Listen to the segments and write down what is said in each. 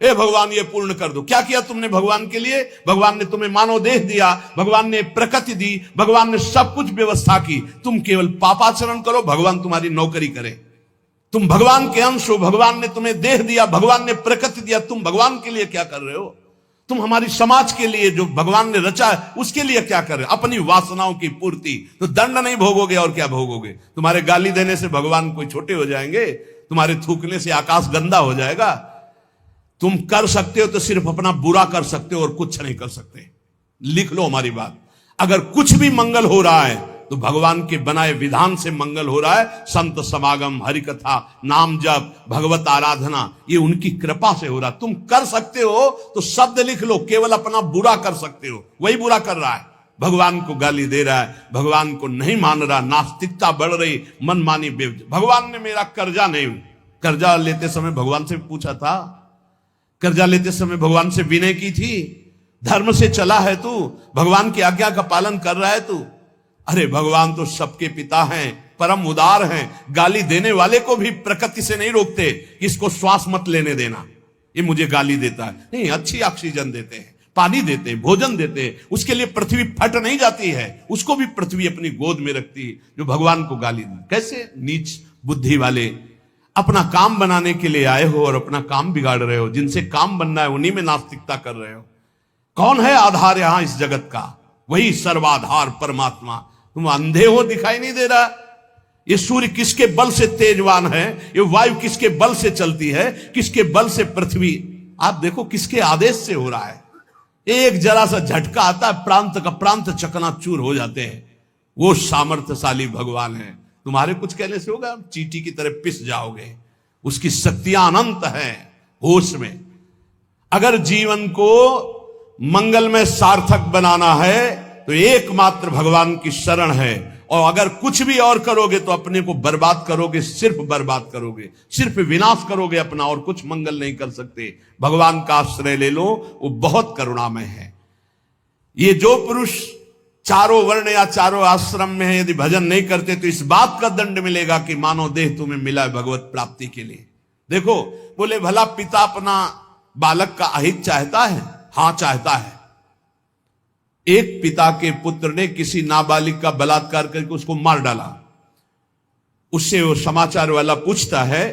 ए भगवान ये पूर्ण कर दो। क्या किया तुमने भगवान के लिए? भगवान ने तुम्हें मानव देह दिया, भगवान ने प्रकृति दी, भगवान ने सब कुछ व्यवस्था की। तुम केवल पापाचरण करो, भगवान तुम्हारी नौकरी करे। तुम भगवान के अंश हो, भगवान ने तुम्हें देह दिया, भगवान ने प्रकृति दिया, तुम भगवान के लिए क्या कर रहे हो? तुम हमारी समाज के लिए जो भगवान ने रचा है उसके लिए क्या कर रहे हो? अपनी वासनाओं की पूर्ति। तो दंड नहीं भोगोगे और क्या भोगोगे? तुम्हारे गाली देने से भगवान कोई छोटे हो जाएंगे? तुम्हारे थूकने से आकाश गंदा हो जाएगा? तुम कर सकते हो तो सिर्फ अपना बुरा कर सकते हो और कुछ नहीं कर सकते। लिख लो हमारी बात। अगर कुछ भी मंगल हो रहा है तो भगवान के बनाए विधान से मंगल हो रहा है। संत समागम, हरि कथा, नाम जप, भगवत आराधना, ये उनकी कृपा से हो रहा है। तुम कर सकते हो तो शब्द लिख लो, केवल अपना बुरा कर सकते हो, वही बुरा कर रहा है। भगवान को गाली दे रहा है, भगवान को नहीं मान रहा, नास्तिकता बढ़ रही, मनमानी भगवान ने मेरा कर्जा नहीं, कर्जा लेते समय भगवान से पूछा था? कर्जा लेते समय भगवान से विनय की थी? धर्म से चला है तू? भगवान की आज्ञा का पालन कर रहा है तू? अरे भगवान तो सबके पिता हैं, परम उदार हैं। गाली देने वाले को भी प्रकृति से नहीं रोकते कि इसको श्वास मत लेने देना, ये मुझे गाली देता है। नहीं, अच्छी ऑक्सीजन देते हैं, पानी देते हैं, भोजन देते हैं। उसके लिए पृथ्वी फट नहीं जाती है, उसको भी पृथ्वी अपनी गोद में रखती है जो भगवान को गाली दे। कैसे नीच बुद्धि वाले अपना काम बनाने के लिए आए हो और अपना काम बिगाड़ रहे हो। जिनसे काम बनना है उन्हीं में नास्तिकता कर रहे हो। कौन है आधार यहां इस जगत का? वही सर्वाधार परमात्मा। तुम अंधे हो, दिखाई नहीं दे रहा? ये सूर्य किसके बल से तेजवान है? ये वायु किसके बल से चलती है? किसके बल से पृथ्वी? आप देखो किसके आदेश से हो रहा है। एक जरा सा झटका आता है, प्रांत का प्रांत चकनाचूर हो जाते हैं। वो सामर्थ्यशाली भगवान है। तुम्हारे कुछ कहने से होगा? चींटी की तरह पिस जाओगे। उसकी शक्तियां अनंत हैं। होश में अगर जीवन को मंगलमय सार्थक बनाना है तो एकमात्र भगवान की शरण है। और अगर कुछ भी और करोगे तो अपने को बर्बाद करोगे, सिर्फ बर्बाद करोगे, सिर्फ विनाश करोगे अपना, और कुछ मंगल नहीं कर सकते। भगवान का आश्रय ले लो, वो बहुत करुणामय है। ये जो पुरुष चारों वर्ण या चारों आश्रम में है, यदि भजन नहीं करते तो इस बात का दंड मिलेगा कि मानव देह तुम्हें मिला है भगवत प्राप्ति के लिए। देखो, बोले भला पिता अपना बालक का अहित चाहता है? हां, चाहता है। एक पिता के पुत्र ने किसी नाबालिग का बलात्कार करके उसको मार डाला। उससे वो समाचार वाला पूछता है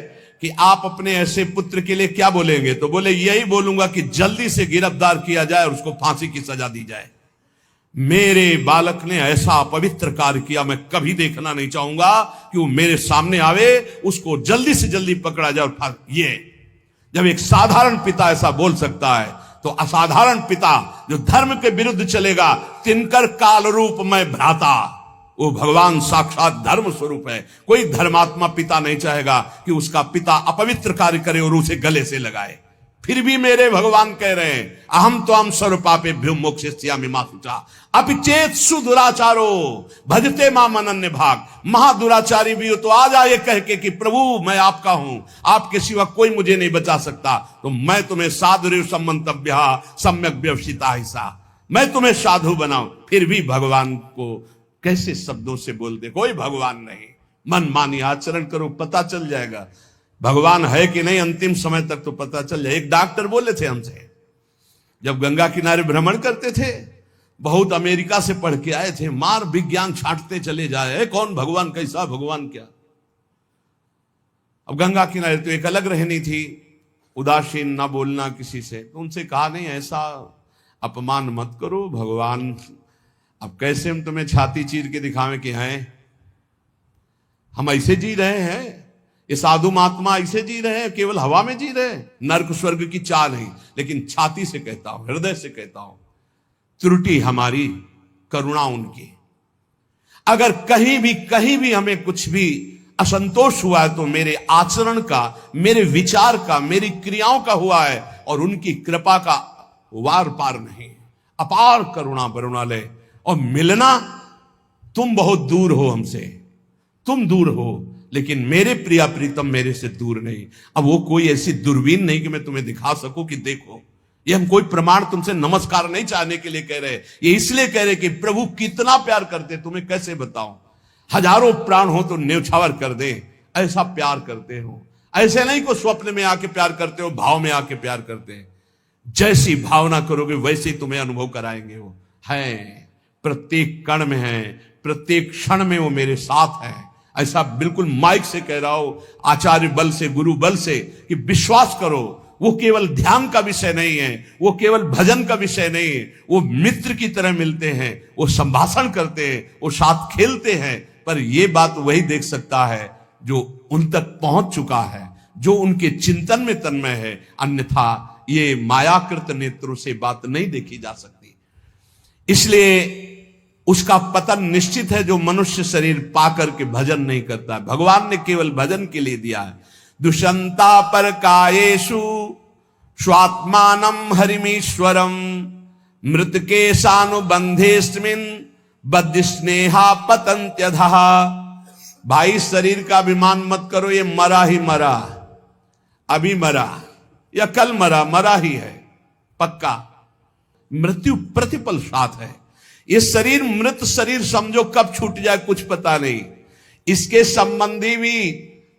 कि आप अपने ऐसे पुत्र के लिए क्या बोलेंगे? तो बोले यही बोलूंगा कि जल्दी से गिरफ्तार किया जाए और उसको फांसी की सजा दी जाए। मेरे बालक ने ऐसा अपवित्र कार्य किया, मैं कभी देखना नहीं चाहूंगा कि वो मेरे सामने आवे, उसको जल्दी से जल्दी पकड़ा जाए और ये जब एक साधारण पिता ऐसा बोल सकता है तो असाधारण पिता जो धर्म के विरुद्ध चलेगा, तिनकर काल रूप में भ्राता, वो भगवान साक्षात धर्म स्वरूप है। कोई धर्मात्मा पिता नहीं चाहेगा कि उसका पिता अपवित्र कार्य करे और उसे गले से लगाए। फिर भी मेरे भगवान कह रहे हैं, अहम तो हम सर्व पापेभ्यो मोक्षयिष्यामि मा शुचा अपि चेत सुदुराचारो भजते माम अनन्य भाग। महादुराचारी भी हो तो आ जाए कह के कि प्रभु मैं आपका हूं, आपके सिवा कोई मुझे नहीं बचा सकता, तो मैं तुम्हें साधु सम्मंतव्य सम्यक व्यवसिता हिस्सा, मैं तुम्हें साधु बनाऊं। फिर भी भगवान को कैसे शब्दों से बोलते? कोई भगवान नहीं। मन मानी आचरण करो, पता चल जाएगा भगवान है कि नहीं। अंतिम समय तक तो पता चल जाए। एक डॉक्टर बोले थे हमसे, जब गंगा किनारे भ्रमण करते थे, बहुत अमेरिका से पढ़ के आए थे, मार विज्ञान छांटते चले जाए, कौन भगवान, कैसा भगवान, क्या। अब गंगा किनारे तो एक अलग रहनी थी, उदासीन, ना बोलना किसी से। तो उनसे कहा नहीं, ऐसा अपमान मत करो, भगवान अब कैसे हम तुम्हें छाती चीर के दिखावें कि हैं हम ऐसे जी रहे हैं, ये साधु महात्मा ऐसे जी रहे हैं, केवल हवा में जी रहे हैं, नर्क स्वर्ग की चाह नहीं। लेकिन छाती से कहता हूं, हृदय से कहता हूं, त्रुटि हमारी, करुणा उनकी। अगर कहीं भी हमें कुछ भी असंतोष हुआ है तो मेरे आचरण का, मेरे विचार का, मेरी क्रियाओं का हुआ है, और उनकी कृपा का वार पार नहीं। अपार करुणा बरुणालय। और मिलना, तुम बहुत दूर हो हमसे, तुम दूर हो, लेकिन मेरे प्रिया प्रीतम मेरे से दूर नहीं। अब वो कोई ऐसी दूरबीन नहीं कि मैं तुम्हें दिखा सकूं कि देखो। ये हम कोई प्रमाण तुमसे नमस्कार नहीं चाहने के लिए कह रहे, ये इसलिए कह रहे कि प्रभु कितना प्यार करते, तुम्हें कैसे बताऊं। हजारों प्राण हो तो न्यौछावर कर दे, ऐसा प्यार करते हो। ऐसे नहीं को स्वप्न में आके प्यार करते हो, भाव में आके प्यार करते हैं। जैसी भावना करोगे वैसे ही तुम्हें अनुभव कराएंगे। वो है, प्रत्येक कण में है, प्रत्येक क्षण में वो मेरे साथ है। ऐसा बिल्कुल माइक से कह रहा हो, आचार्य बल से, गुरु बल से, कि विश्वास करो वो केवल ध्यान का विषय नहीं है, वो केवल भजन का विषय नहीं है। वो मित्र की तरह मिलते हैं, वो संभाषण करते हैं, वो साथ खेलते हैं। पर ये बात वही देख सकता है जो उन तक पहुंच चुका है, जो उनके चिंतन में तन्मय है। अन्यथा ये मायाकृत नेत्रों से बात नहीं देखी जा सकती। इसलिए उसका पतन निश्चित है जो मनुष्य शरीर पाकर के भजन नहीं करता है। भगवान ने केवल भजन के लिए दिया है। दुष्यंता पर कायेषु स्वात्मानम हरिमीश्वरम मृत के सानुबंधेस्मिन बद्ध स्नेहा पतंत्यधः। भाई शरीर का अभिमान मत करो, ये मरा ही मरा, अभी मरा या कल मरा, मरा ही है पक्का। मृत्यु प्रतिपल साथ है। ये शरीर मृत शरीर समझो, कब छूट जाए कुछ पता नहीं। इसके संबंधी भी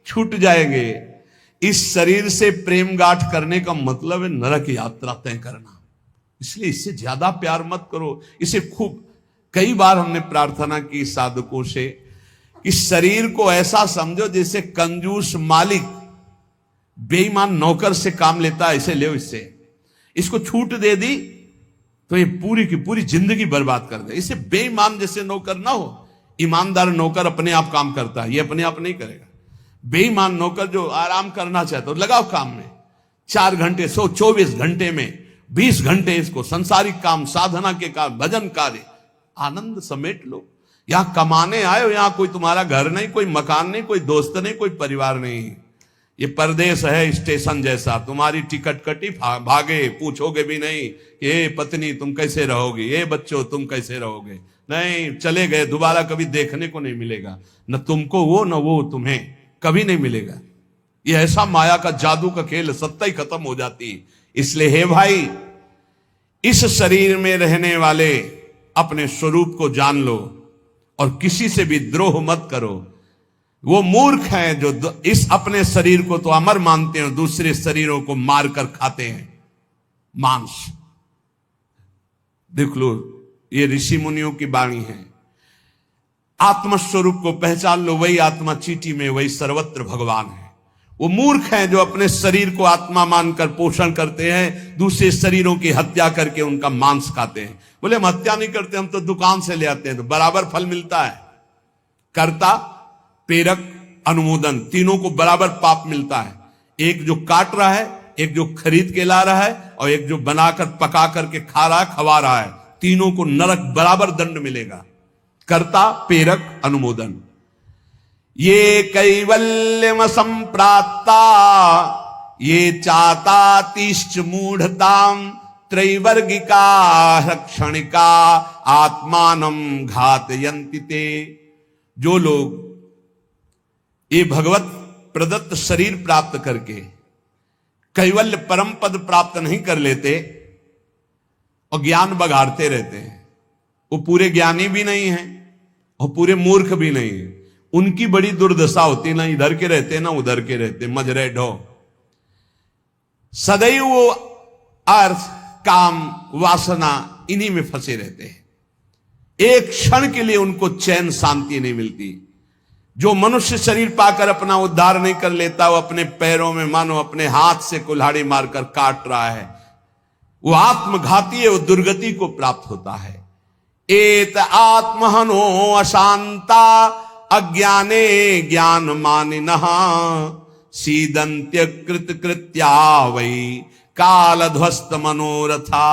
छूट जाएंगे। इस शरीर से प्रेम गांठ करने का मतलब है नरक यात्रा तय करना। इसलिए इससे ज्यादा प्यार मत करो। इसे खूब कई बार हमने प्रार्थना की साधकों से कि शरीर को ऐसा समझो जैसे कंजूस मालिक बेईमान नौकर से काम लेता है, ऐसे ले इससे। इसको छूट दे दी तो ये पूरी की पूरी जिंदगी बर्बाद कर दे। इसे बेईमान जैसे नौकर ना हो। ईमानदार नौकर अपने आप काम करता है, ये अपने आप नहीं करेगा। बेईमान नौकर जो आराम करना चाहता है, लगाओ काम में 4 घंटे, 124 घंटे में 20 घंटे इसको संसारिक काम, साधना के काम, भजन कार्य, आनंद समेट लो। यहां कमाने आए हो, यहां कोई तुम्हारा घर नहीं, कोई मकान नहीं, कोई दोस्त नहीं, कोई परिवार नहीं। ये परदेश है स्टेशन जैसा। तुम्हारी टिकट कटी, भागे, पूछोगे भी नहीं कि ये पत्नी तुम कैसे रहोगे, ये बच्चों तुम कैसे रहोगे। नहीं, चले गए, दोबारा कभी देखने को नहीं मिलेगा। न तुमको वो, न वो तुम्हें, कभी नहीं मिलेगा। ये ऐसा माया का जादू का खेल, सत्ता ही खत्म हो जाती। इसलिए हे भाई, इस शरीर में रहने वाले अपने स्वरूप को जान लो और किसी से भी द्रोह मत करो। वो मूर्ख हैं जो इस अपने शरीर को तो अमर मानते हैं, दूसरे शरीरों को मारकर खाते हैं मांस। देख लो, ये ऋषि मुनियों की वाणी है। आत्मस्वरूप को पहचान लो, वही आत्मा चीटी में, वही सर्वत्र भगवान है। वो मूर्ख हैं जो अपने शरीर को आत्मा मानकर पोषण करते हैं, दूसरे शरीरों की हत्या करके उनका मांस खाते हैं। बोले हम हत्या नहीं करते, हम तो दुकान से ले आते हैं, तो बराबर फल मिलता है। कर्ता, प्रेरक, अनुमोदन, तीनों को बराबर पाप मिलता है। एक जो काट रहा है, एक जो खरीद के ला रहा है, और एक जो बनाकर पका करके खा रहा है, खवा रहा है। तीनों को नरक बराबर दंड मिलेगा। कर्ता, प्रेरक, अनुमोदन। ये कैवल्यम संप्राप्ता ये चातातिश्च मूढ़ताम त्रैवर्गिका क्षणिका आत्मानम घातयन्ति ते। जो लोग ये भगवत प्रदत्त शरीर प्राप्त करके कैवल्य परम पद प्राप्त नहीं कर लेते और ज्ञान बघाड़ते रहते हैं, वो पूरे ज्ञानी भी नहीं है और पूरे मूर्ख भी नहीं है। उनकी बड़ी दुर्दशा होती, ना इधर के रहते ना उधर के रहते, मजरे ढो। सदैव वो अर्थ, काम, वासना इन्हीं में फंसे रहते हैं। एक क्षण के लिए उनको चैन, शांति नहीं मिलती। जो मनुष्य शरीर पाकर अपना उद्धार नहीं कर लेता, वो अपने पैरों में मानो अपने हाथ से कुल्हाड़ी मारकर काट रहा है। वो आत्मघाती है, वो दुर्गति को प्राप्त होता है। एत आत्महनो अशांता अज्ञाने ज्ञान मानिनः सीदंत्य कृत कृत्या वही कालध्वस्त मनोरथा।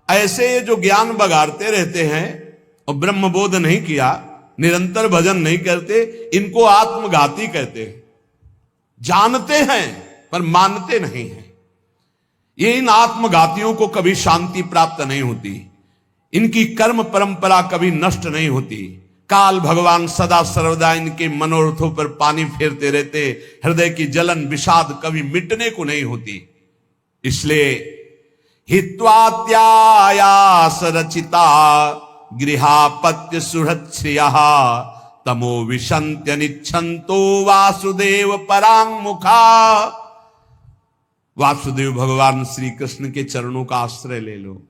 ऐसे जो ज्ञान बगाड़ते रहते हैं और ब्रह्म बोध नहीं किया, निरंतर भजन नहीं करते, इनको आत्मघाती कहते हैं। जानते हैं पर मानते नहीं हैं। ये इन आत्मघातियों को कभी शांति प्राप्त नहीं होती, इनकी कर्म परंपरा कभी नष्ट नहीं होती। काल भगवान सदा सर्वदा इनके मनोरथों पर पानी फेरते रहते, हृदय की जलन विषाद कभी मिटने को नहीं होती। इसलिए हित्वात्यायास रचिता गृहापत्य सुहृत श्रियः तमो विशन्त्यनिच्छन्तो वासुदेव परांग मुखा। वासुदेव भगवान श्री कृष्ण के चरणों का आश्रय ले लो,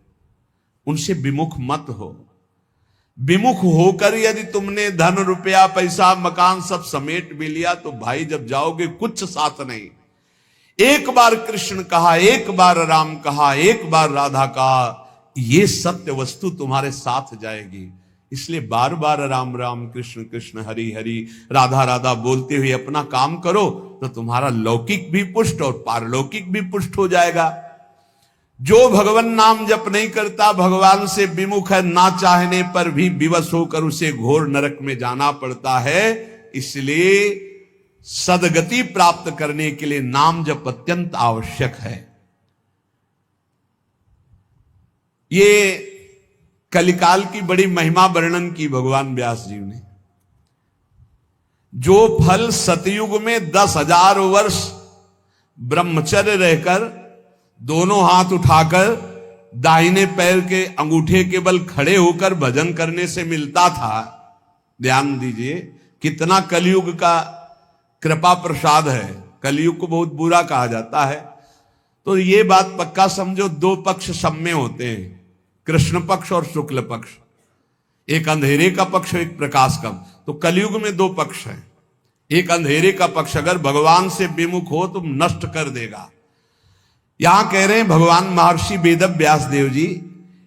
उनसे विमुख मत हो। विमुख होकर यदि तुमने धन रुपया पैसा मकान सब समेट भी लिया तो भाई जब जाओगे कुछ साथ नहीं। एक बार कृष्ण कहा, एक बार राम कहा, एक बार राधा कहा, ये सत्य वस्तु तुम्हारे साथ जाएगी। इसलिए बार बार राम राम कृष्ण कृष्ण हरि हरि राधा राधा बोलते हुए अपना काम करो तो तुम्हारा लौकिक भी पुष्ट और पारलौकिक भी पुष्ट हो जाएगा। जो भगवान नाम जप नहीं करता, भगवान से विमुख है, ना चाहने पर भी विवश होकर उसे घोर नरक में जाना पड़ता है। इसलिए सदगति प्राप्त करने के लिए नाम जप अत्यंत आवश्यक है। ये कलिकाल की बड़ी महिमा वर्णन की भगवान व्यास जी ने। जो फल सतयुग में 10,000 वर्ष ब्रह्मचर्य रहकर दोनों हाथ उठाकर दाहिने पैर के अंगूठे के बल खड़े होकर भजन करने से मिलता था, ध्यान दीजिए कितना कलयुग का कृपा प्रसाद है। कलयुग को बहुत बुरा कहा जाता है, तो ये बात पक्का समझो, दो पक्ष सब में होते हैं, कृष्ण पक्ष और शुक्ल पक्ष, एक अंधेरे का पक्ष एक प्रकाश का। तो कलयुग में दो पक्ष हैं। एक अंधेरे का पक्ष अगर भगवान से विमुख हो तो नष्ट कर देगा। यहां कह रहे हैं भगवान महर्षि वेद व्यास देव जी,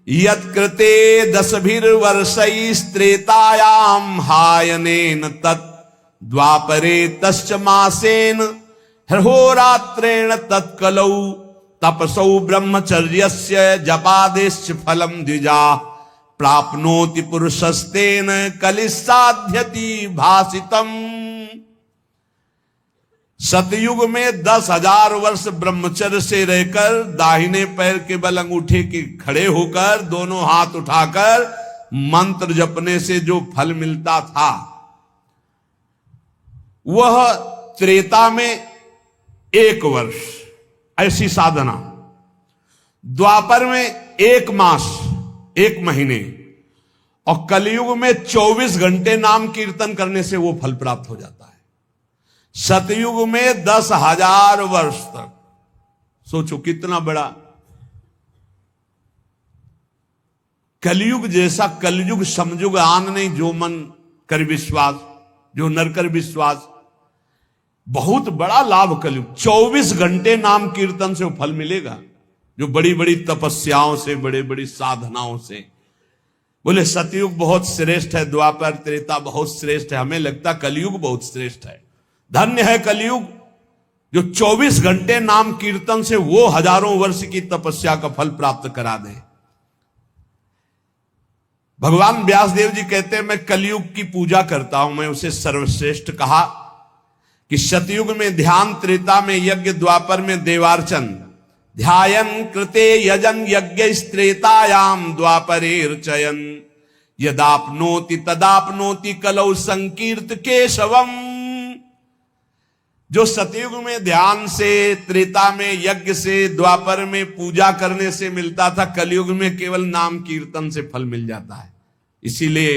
यत्कृते 10,000 त्रेतायाम हायनेन तत् द्वापरे तश्च मासेन होरात्रेण तत्कलौ तपसौ ब्रह्मचर्यस्य जपादेश्च फलम द्विजा प्राप्नोति पुरुषस्तेन कलिसाध्यति भासितम। सतयुग में 10,000 वर्ष ब्रह्मचर्य से रहकर दाहिने पैर के बल अंगूठे के खड़े होकर दोनों हाथ उठाकर मंत्र जपने से जो फल मिलता था वह त्रेता में 1 वर्ष ऐसी साधना, द्वापर में 1 मास 1 महीने, और कलयुग में 24 घंटे नाम कीर्तन करने से वो फल प्राप्त हो जाता है। सतयुग में 10,000 वर्ष तक, सोचो कितना बड़ा। कलयुग जैसा कलयुग समयुग आन नहीं, जो मन कर विश्वास, जो नर कर विश्वास। बहुत बड़ा लाभ कलयुग, 24 घंटे नाम कीर्तन से वो फल मिलेगा, जो बड़ी बड़ी तपस्याओं से, बड़ी बड़ी साधनाओं से। बोले सतयुग बहुत श्रेष्ठ है, द्वापर त्रेता बहुत श्रेष्ठ है, हमें लगता कलयुग बहुत श्रेष्ठ है। धन्य है कलयुग जो 24 घंटे नाम कीर्तन से वो हजारों वर्ष की तपस्या का फल प्राप्त करा दे। भगवान व्यासदेव जी कहते हैं मैं कलयुग की पूजा करता हूं, मैं उसे सर्वश्रेष्ठ कहा कि सतयुग में ध्यान, त्रेता में यज्ञ, द्वापर में देवार्चन, ध्यायन कृते यजन यज्ञ त्रेतायाम द्वापरेर्चयन यदाप्नोति तदाप्नोति कलौ संकीर्त केशवम। जो सतयुग में ध्यान से, त्रेता में यज्ञ से, द्वापर में पूजा करने से मिलता था, कलयुग में केवल नाम कीर्तन से फल मिल जाता है। इसीलिए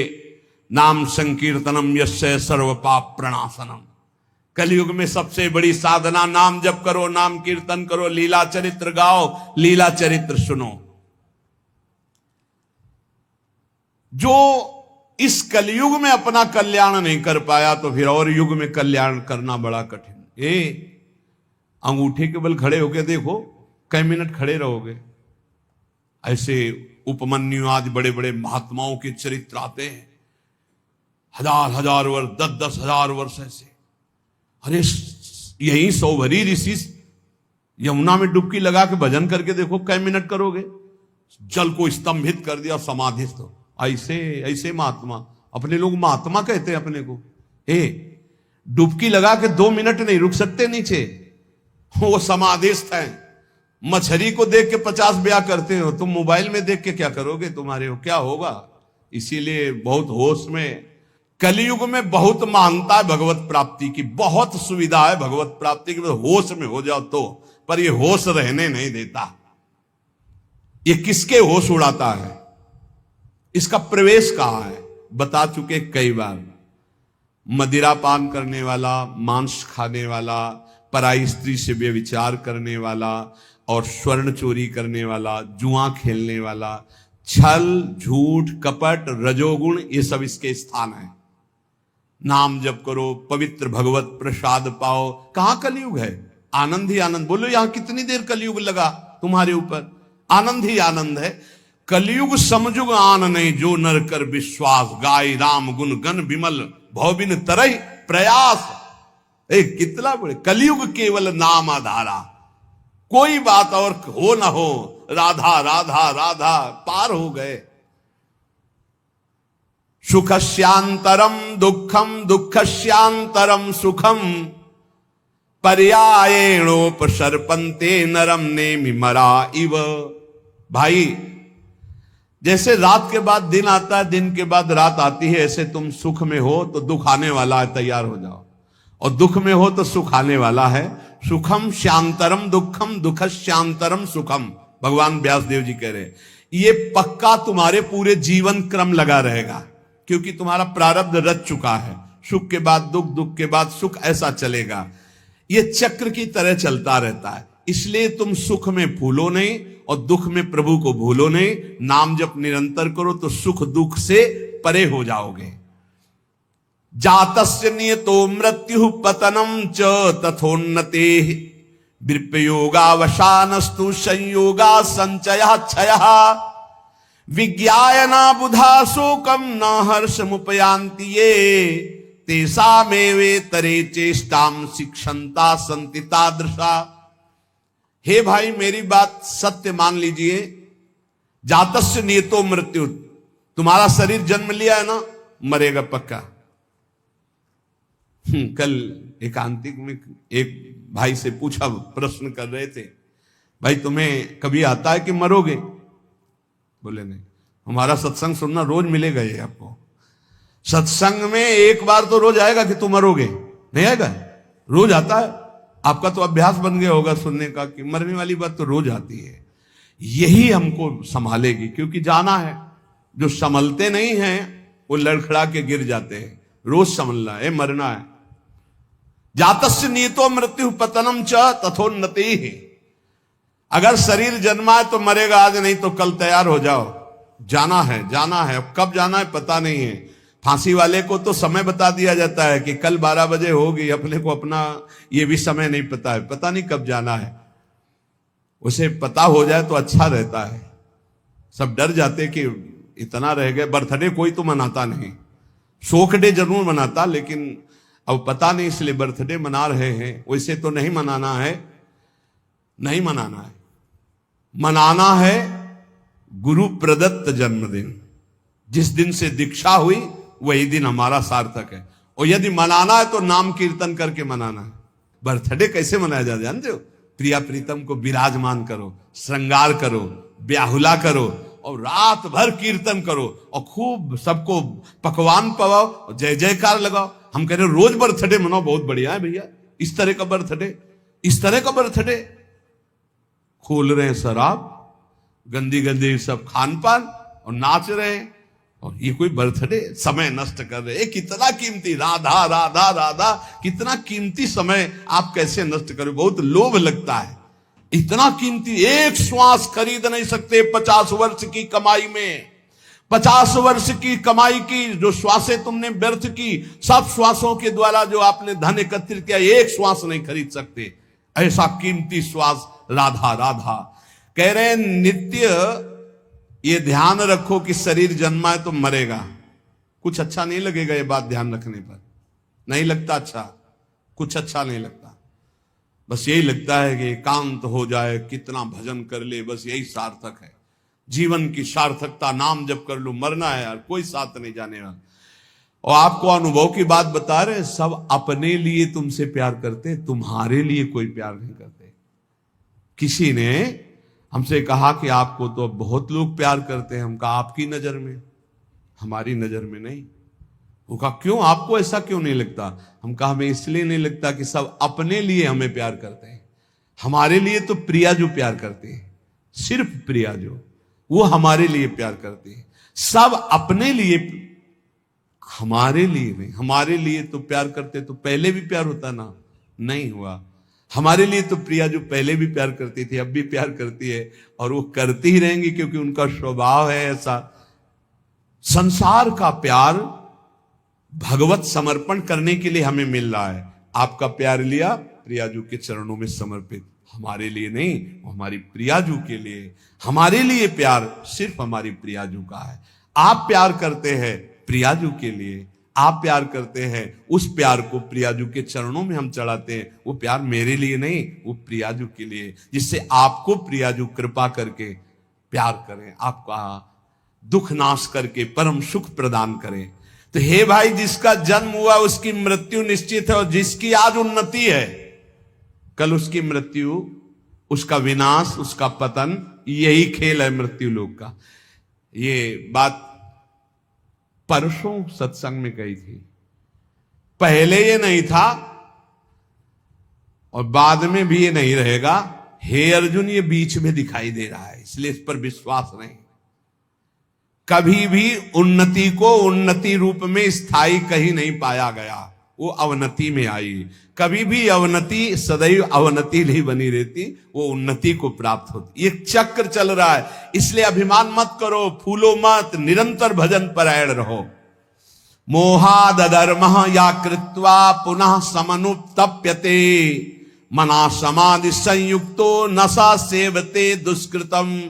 नाम संकीर्तनम यस्य सर्व पाप प्रणाशनम। कलयुग में सबसे बड़ी साधना नाम जप करो, नाम कीर्तन करो, लीला चरित्र गाओ, लीला चरित्र सुनो। जो इस कलयुग में अपना कल्याण नहीं कर पाया तो फिर और युग में कल्याण करना बड़ा कठिन। अंगूठे के बल खड़े होके देखो, कई मिनट खड़े रहोगे। ऐसे उपमन्यु आज बड़े बड़े महात्माओं के चरित्र आते हैं, 1000 वर्ष, 10,000 वर्ष ऐसे। अरे यही सौभरी ऋषि यमुना में डुबकी लगा के भजन करके देखो, कई मिनट करोगे। जल को स्तंभित कर दिया, समाधिस्थ। ऐसे ऐसे महात्मा, अपने लोग महात्मा कहते हैं अपने को। डुबकी लगा के 2 मिनट नहीं रुक सकते नीचे, वो समाधिस्थ हैं। मछली को देख के 50 ब्याह करते हो, तुम मोबाइल में देख के क्या करोगे, तुम्हारे हो क्या होगा। इसीलिए बहुत होश में, कलयुग में बहुत महानता है भगवत प्राप्ति की, बहुत सुविधा है भगवत प्राप्ति की। होश में हो जाओ तो, पर ये होश रहने नहीं देता। ये किसके होश उड़ाता है, इसका प्रवेश कहां है, बता चुके कई बार। मदिरा पान करने वाला, मांस खाने वाला, पराई स्त्री से व्यभिचार करने वाला और स्वर्ण चोरी करने वाला, जुआ खेलने वाला, छल, झूठ, कपट, रजोगुण, ये सब इसके स्थान है। नाम जप करो, पवित्र भगवत प्रसाद पाओ। कहां कलयुग है? आनंद ही आनंद। बोलो यहां कितनी देर कलयुग लगा तुम्हारे ऊपर? आनंद ही आनंद है। कलयुग समझुग आन नहीं, जो नर कर विश्वास, गाय राम गुण गण विमल, भौबिन तरह प्रयास। कितना बड़े कलयुग केवल नाम आधारा, कोई बात और हो ना हो, राधा राधा राधा, पार हो गए। सुखस्यांतरम दुखम, दुखस्यांतरम सुखम, पर्यायेणोपसर्पन्ते नरम नेमि मरा इव। भाई, जैसे रात के बाद दिन आता है, दिन के बाद रात आती है, ऐसे तुम सुख में हो तो दुख आने वाला है, तैयार हो जाओ। और दुख में हो तो सुख आने वाला है। सुखम श्यांतरम दुखम, दुख श्यांतरम सुखम, भगवान व्यासदेव जी कह रहे। ये पक्का तुम्हारे पूरे जीवन क्रम लगा रहेगा, क्योंकि तुम्हारा प्रारब्ध रच चुका है। सुख के बाद दुख, दुख के बाद सुख, ऐसा चलेगा। ये चक्र की तरह चलता रहता है। इसलिए तुम सुख में फूलो नहीं और दुख में प्रभु को भूलो नहीं। नाम जप निरंतर करो तो सुख दुख से परे हो जाओगे। जातस्य नियतो मृत्यु पतनम च तथोन्नते, विप्रयोगावसानस्तु संयोगा संचयः क्षयः, विज्ञायना बुधा शोकम न हर्षमुपयान्ति ये, तेषामेवे तरे चेष्टाम शिक्षन्ता सन्ति तादृशा। हे भाई, मेरी बात सत्य मान लीजिए। जातस्य नियतो मृत्यु, तुम्हारा शरीर जन्म लिया है ना, मरेगा पक्का। कल एकांतिक में एक भाई से पूछा, प्रश्न कर रहे थे, भाई तुम्हें कभी आता है कि मरोगे? बोले नहीं। हमारा सत्संग सुनना रोज मिलेगा ये आपको। सत्संग में एक बार तो रोज आएगा कि तुम मरोगे, नहीं आएगा? रोज आता है। आपका तो अभ्यास बन गया होगा सुनने का कि मरने वाली बात तो रोज आती है। यही हमको संभालेगी, क्योंकि जाना है। जो संभलते नहीं हैं वो लड़खड़ा के गिर जाते हैं। रोज संभलना है, मरना है। जातस्य नियतो मृत्यु पतनम च तथोन्नति। अगर शरीर जन्मा है तो मरेगा आज, नहीं तो कल तैयार हो जाओ। जाना है, जाना है। कब जाना है पता नहीं है। फांसी वाले को तो समय बता दिया जाता है कि कल 12 बजे होगी, अपने को अपना ये भी समय नहीं पता है, पता नहीं कब जाना है। उसे पता हो जाए तो अच्छा रहता है। सब डर जाते कि इतना रह गए। बर्थडे कोई तो मनाता नहीं, शोक डे जरूर मनाता, लेकिन अब पता नहीं इसलिए बर्थडे मना रहे हैं। वैसे तो नहीं मनाना है, नहीं मनाना है। मनाना है गुरु प्रदत्त जन्मदिन। जिस दिन से दीक्षा हुई वही दिन हमारा सार्थक है। और यदि मनाना है तो नाम कीर्तन करके मनाना है। बर्थडे कैसे मनाया जाता है जानते हो? प्रिया प्रीतम को विराजमान करो, श्रृंगार करो, ब्याहुला करो और रात भर कीर्तन करो और खूब सबको पकवान पवाओ और जय जयकार लगाओ। हम कह रहे रोज बर्थडे मनाओ, बहुत बढ़िया है भैया। इस तरह का बर्थडे, इस तरह का बर्थडे। खोल रहे हैं शराब, गंदी गंदी सब खान पान और नाच रहे हैं, और ये कोई बर्थडे? समय नष्ट कर रहे हैं। कितना कीमती, राधा राधा राधा, कितना कीमती समय आप कैसे नष्ट करो? बहुत लोभ लगता है। इतना कीमती, एक श्वास खरीद नहीं सकते 50 वर्ष की कमाई में। 50 वर्ष की कमाई की जो श्वासें तुमने व्यर्थ की, सब श्वासों के द्वारा जो आपने धन एकत्रित किया, एक श्वास नहीं खरीद सकते। ऐसा कीमती श्वास राधा राधा। कह रहे नित्य ये ध्यान रखो कि शरीर जन्मा है तो मरेगा। कुछ अच्छा नहीं लगेगा ये बात ध्यान रखने पर, नहीं लगता अच्छा, कुछ अच्छा नहीं लगता। बस यही लगता है कि एकांत हो जाए, कितना भजन कर ले, बस यही सार्थक है। जीवन की सार्थकता नाम जप कर लो, मरना है यार, कोई साथ नहीं जाने वाला। और आपको अनुभव की बात बता रहे, सब अपने लिए तुमसे प्यार करते, तुम्हारे लिए कोई प्यार नहीं करते। किसी ने हमसे कहा कि आपको तो बहुत लोग प्यार करते हैं। हम कहा आपकी नजर में, हमारी नजर में नहीं। वो कहा क्यों, आपको ऐसा क्यों नहीं लगता? हम कहा हमें इसलिए नहीं लगता कि सब अपने लिए हमें प्यार करते हैं। हमारे लिए तो प्रिया जो प्यार करते हैं, सिर्फ प्रिया जो, वो हमारे लिए प्यार करती है। सब अपने लिए हमारे लिए नहीं, हमारे लिए तो प्यार करते तो पहले भी प्यार होता ना, नहीं हुआ। हमारे लिए तो प्रिया जो पहले भी प्यार करती थी अब भी प्यार करती है, और वो करती ही रहेंगी क्योंकि उनका स्वभाव है ऐसा। संसार का प्यार भगवत समर्पण करने के लिए हमें मिल रहा है। आपका प्यार लिया प्रियाजू के चरणों में समर्पित, हमारे लिए नहीं, वो हमारी प्रियाजू के लिए। हमारे लिए प्यार सिर्फ हमारी प्रियाजू का है। आप प्यार करते हैं प्रियाजू के लिए, आप प्यार करते हैं, उस प्यार को प्रियाजू के चरणों में हम चढ़ाते हैं। वो प्यार मेरे लिए नहीं, वो प्रियाजू के लिए, जिससे आपको प्रियाजू कृपा करके प्यार करें, आपका दुख नाश करके परम सुख प्रदान करें। तो हे भाई, जिसका जन्म हुआ उसकी मृत्यु निश्चित है, और जिसकी आज उन्नति है कल उसकी मृत्यु, उसका विनाश, उसका पतन, यही खेल है मृत्यु लोक का। ये बात परसों सत्संग में कही थी। पहले ये नहीं था और बाद में भी ये नहीं रहेगा। हे अर्जुन, ये बीच में दिखाई दे रहा है, इसलिए इस पर विश्वास नहीं। कभी भी उन्नति को उन्नति रूप में स्थायी कहीं नहीं पाया गया, वो अवनति में आई। कभी भी अवनति सदैव अवनति नहीं बनी रहती, वो उन्नति को प्राप्त होती। ये चक्र चल रहा है, इसलिए अभिमान मत करो, फूलो मत, निरंतर भजन परायण रहो। मोहाद अधर्मः या कृत्वा पुनः समनुत्तप्यते, मना समाधि संयुक्तो नशा सेवते दुष्कृतम।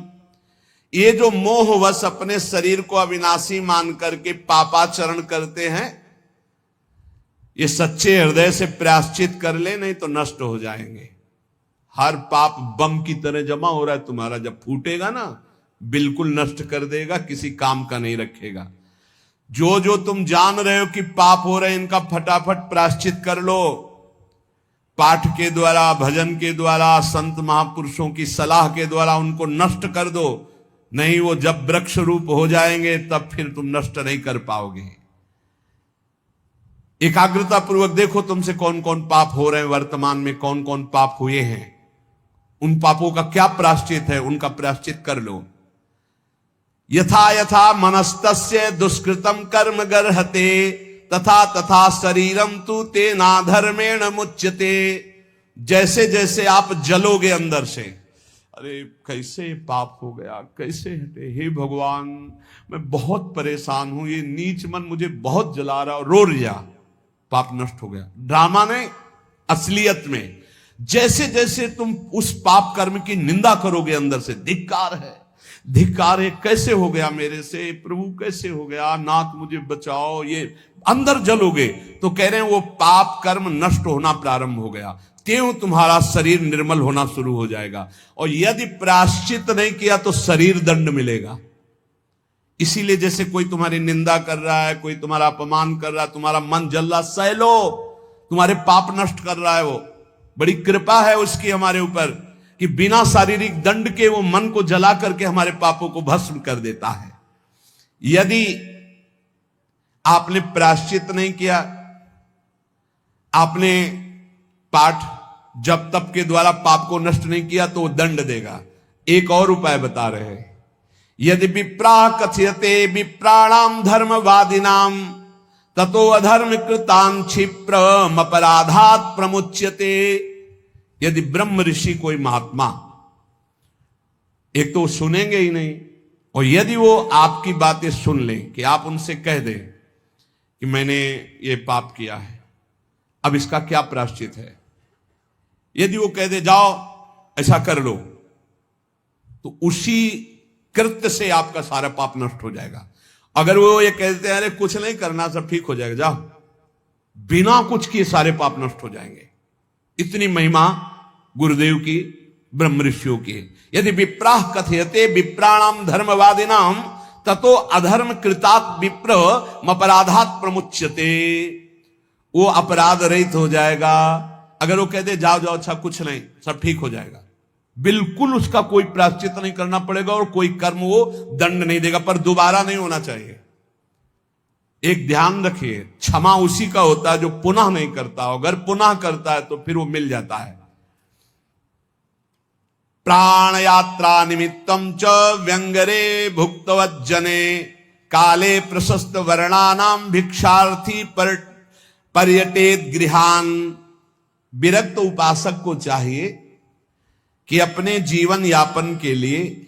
ये जो मोहवश अपने शरीर को अविनाशी मान करके पापाचरण करते हैं, ये सच्चे हृदय से प्रायश्चित कर ले, नहीं तो नष्ट हो जाएंगे। हर पाप बम की तरह जमा हो रहा है तुम्हारा, जब फूटेगा ना बिल्कुल नष्ट कर देगा, किसी काम का नहीं रखेगा। जो जो तुम जान रहे हो कि पाप हो रहे हैं, इनका फटाफट प्रायश्चित कर लो। पाठ के द्वारा, भजन के द्वारा, संत महापुरुषों की सलाह के द्वारा उनको नष्ट कर दो, नहीं वो जब वृक्ष रूप हो जाएंगे तब फिर तुम नष्ट नहीं कर पाओगे। एकाग्रता पूर्वक देखो तुमसे कौन कौन पाप हो रहे हैं, वर्तमान में कौन कौन पाप हुए हैं, उन पापों का क्या प्रायश्चित है, उनका प्रायश्चित कर लो। यथा यथा मनस्तस्य दुष्कृतम कर्म गर्हते, तथा तथा शरीरम तु तेना धर्मेण मुच्यते। जैसे जैसे आप जलोगे अंदर से, अरे कैसे पाप हो गया, कैसे हटे, हे भगवान मैं बहुत परेशान हूं, ये नीच मन मुझे बहुत जला रहा, रो लिया, पाप नष्ट हो गया। ड्रामा नहीं, असलियत में जैसे जैसे तुम उस पाप कर्म की निंदा करोगे अंदर से, धिक्कार है, धिक्कार है, कैसे हो गया मेरे से, प्रभु कैसे हो गया, नाथ मुझे बचाओ, ये अंदर जलोगे तो कह रहे हैं वो पाप कर्म नष्ट होना प्रारंभ हो गया। त्यों तुम्हारा शरीर निर्मल होना शुरू हो जाएगा। और यदि प्रायश्चित नहीं किया तो शरीर दंड मिलेगा। इसीलिए जैसे कोई तुम्हारी निंदा कर रहा है, कोई तुम्हारा अपमान कर रहा है, तुम्हारा मन जल रहा, सह लो, तुम्हारे पाप नष्ट कर रहा है वो, बड़ी कृपा है उसकी हमारे ऊपर कि बिना शारीरिक दंड के वो मन को जला करके हमारे पापों को भस्म कर देता है। यदि आपने प्रायश्चित नहीं किया, आपने पाठ जप तप के द्वारा पाप को नष्ट नहीं किया तो वो दंड देगा। एक और उपाय बता रहे हैं, यदि विप्रा कथयते विप्राणाम धर्मवादिनाम ततो अधर्म कृतान क्षिप्रम अपराधात प्रमुच्यते। यदि ब्रह्म ऋषि कोई महात्मा, एक तो सुनेंगे ही नहीं, और यदि वो आपकी बातें सुन लें कि आप उनसे कह दें कि मैंने ये पाप किया है, अब इसका क्या प्रायश्चित है, यदि वो कह दे जाओ ऐसा कर लो, तो उसी कृत्य से आपका सारा पाप नष्ट हो जाएगा। अगर वो ये कहते हैं अरे कुछ नहीं करना, सब ठीक हो जाएगा, जाओ, बिना कुछ किए सारे पाप नष्ट हो जाएंगे। इतनी महिमा गुरुदेव की, ब्रह्म ऋषियों की। यदि विप्राह कथयते विप्राणाम धर्मवादिनाम ततो अधर्म कृतात विप्र अपराधात प्रमुच्यते। वो अपराध रहित हो जाएगा। अगर वो कह दे जाओ जाओ, अच्छा कुछ नहीं, सब ठीक हो जाएगा, बिल्कुल उसका कोई प्रायश्चित नहीं करना पड़ेगा और कोई कर्म वो दंड नहीं देगा, पर दोबारा नहीं होना चाहिए। एक ध्यान रखिए, क्षमा उसी का होता है जो पुनः नहीं करता। अगर पुनः करता है तो फिर वो मिल जाता है। प्राण यात्रा निमित्तम च व्यंगरे भुक्तवज्जने काले प्रशस्त वर्णानाम भिक्षार्थी पर्यटेत गृहान। विरक्त उपासक को चाहिए कि अपने जीवन यापन के लिए